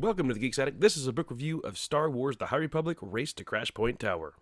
Welcome to the Geeks Attic. This is a book review of Star Wars: The High Republic Race to Crashpoint Tower.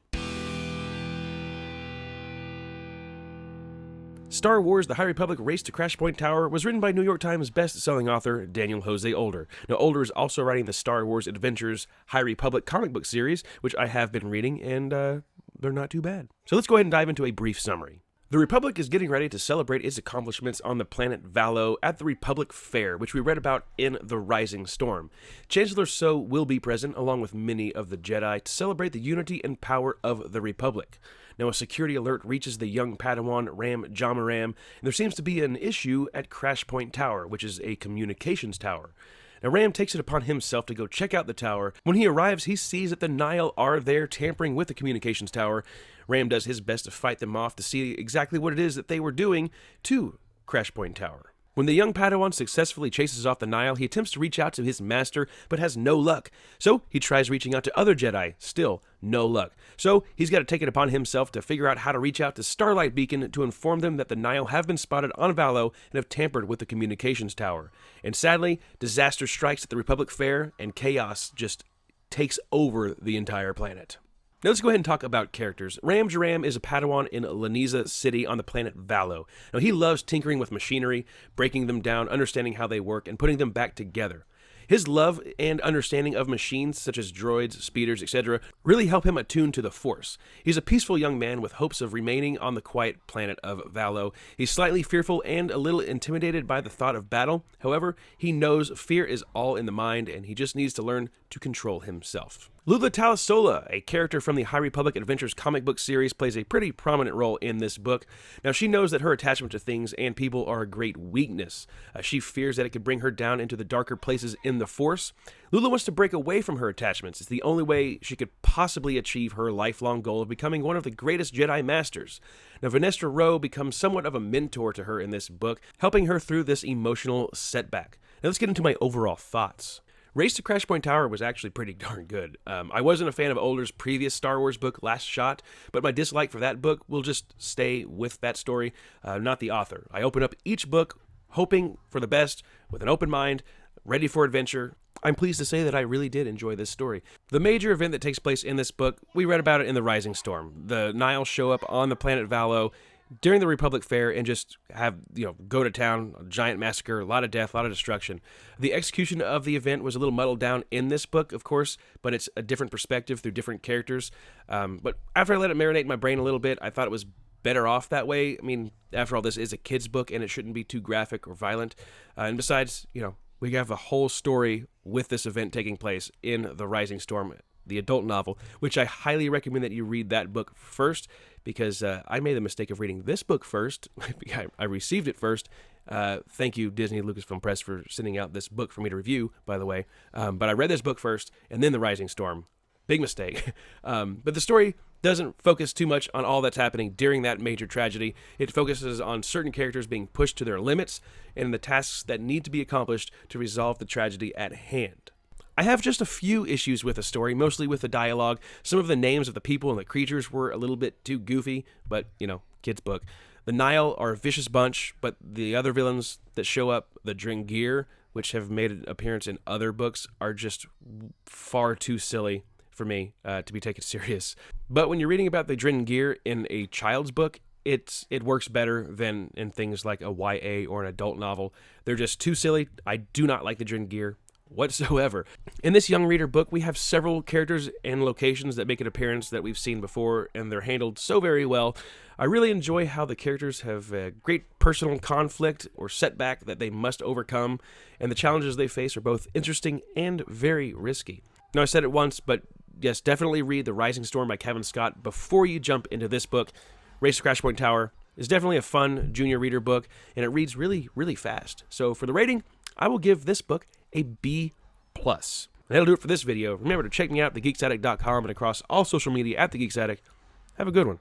Star Wars: The High Republic Race to Crashpoint Tower was written by New York Times Bestselling Author Daniel Jose Older. Now, Older is also writing the Star Wars Adventures High Republic comic book series, which I have been reading, and they're not too bad. So let's go ahead and dive into a brief summary. The Republic is getting ready to celebrate its accomplishments on the planet Valo at the Republic Fair, which we read about in The Rising Storm. Chancellor So will be present, along with many of the Jedi, to celebrate the unity and power of the Republic. Now, a security alert reaches the young Padawan Ram Jamaram, and there seems to be an issue at Crashpoint Tower, which is a communications tower. Now, Ram takes it upon himself to go check out the tower. When he arrives, he sees that the Nihil are there tampering with the communications tower. Ram does his best to fight them off to see exactly what it is that they were doing to Crashpoint Tower. When the young Padawan successfully chases off the Nihil, he attempts to reach out to his master, but has no luck. So he tries reaching out to other Jedi, still no luck. So he's got to take it upon himself to figure out how to reach out to Starlight Beacon to inform them that the Nihil have been spotted on Valo and have tampered with the communications tower. And sadly, disaster strikes at the Republic Fair, and chaos just takes over the entire planet. Now let's go ahead and talk about characters. Ram Jaram is a Padawan in Laniza City on the planet Valo. Now he loves tinkering with machinery, breaking them down, understanding how they work, and putting them back together. His love and understanding of machines such as droids, speeders, etc. really help him attune to the Force. He's a peaceful young man with hopes of remaining on the quiet planet of Valo. He's slightly fearful and a little intimidated by the thought of battle. However, he knows fear is all in the mind and he just needs to learn to control himself. Lula Talisola, a character from the High Republic Adventures comic book series, plays a pretty prominent role in this book. Now, she knows that her attachment to things and people are a great weakness. She fears that it could bring her down into the darker places in the Force. Lula wants to break away from her attachments. It's the only way she could possibly achieve her lifelong goal of becoming one of the greatest Jedi Masters. Now, Vanestra Rowe becomes somewhat of a mentor to her in this book, helping her through this emotional setback. Now, let's get into my overall thoughts. Race to Crashpoint Tower was actually pretty darn good. I wasn't a fan of Older's previous Star Wars book, Last Shot, but my dislike for that book will just stay with that story, not the author. I open up each book hoping for the best, with an open mind, ready for adventure. I'm pleased to say that I really did enjoy this story. The major event that takes place in this book, we read about it in The Rising Storm. The Nihil show up on the planet Valo during the Republic Fair and just have, go to town, a giant massacre, a lot of death, a lot of destruction. The execution of the event was a little muddled down in this book, of course, but it's a different perspective through different characters. But after I let it marinate in my brain a little bit, I thought it was better off that way. I mean, after all, this is a kid's book and it shouldn't be too graphic or violent. And besides, we have a whole story with this event taking place in The Rising Storm, the adult novel, which I highly recommend that you read that book first, because I made the mistake of reading this book first. I received it first. Thank you, Disney Lucasfilm Press, for sending out this book for me to review, by the way. But I read this book first, and then The Rising Storm. Big mistake. But the story doesn't focus too much on all that's happening during that major tragedy. It focuses on certain characters being pushed to their limits and the tasks that need to be accomplished to resolve the tragedy at hand. I have just a few issues with the story, mostly with the dialogue. Some of the names of the people and the creatures were a little bit too goofy, but, kid's book. The Nihil are a vicious bunch, but the other villains that show up, the Drengir, which have made an appearance in other books, are just far too silly for me to be taken serious. But when you're reading about the Drengir in a child's book, it works better than in things like a YA or an adult novel. They're just too silly. I do not like the Drengir whatsoever. In this young reader book, we have several characters and locations that make an appearance that we've seen before, and they're handled so very well. I really enjoy how the characters have a great personal conflict or setback that they must overcome, and the challenges they face are both interesting and very risky. Now, I said it once, but yes, definitely read The Rising Storm by Kevin Scott before you jump into this book. Race to Crashpoint Tower is definitely a fun junior reader book, and it reads really, really fast. So for the rating, I will give this book a B+. That'll do it for this video. Remember to check me out at thegeeksaddict.com and across all social media at The Geeks Attic. Have a good one.